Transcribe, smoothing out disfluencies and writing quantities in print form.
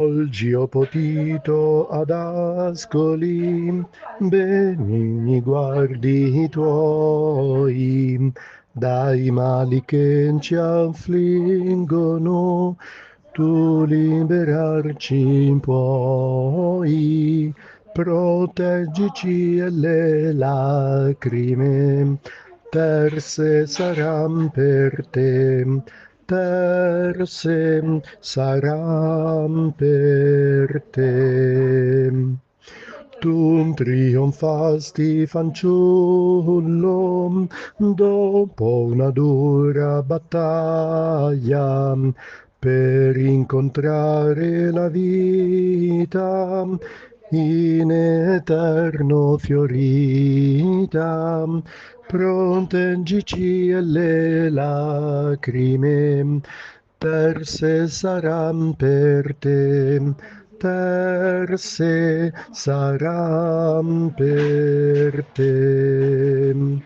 Oggi ho potito ad ascoli benigni guardi tuoi, dai mali che ci affliggono, tu liberarci puoi, proteggici e le lacrime terse saran per te, terse saran per te. Tu trionfasti, fanciullo, dopo una dura battaglia, per incontrare la vita in eterno fiorita. Proteggici e le lacrime terse saran per te, terse saran per te.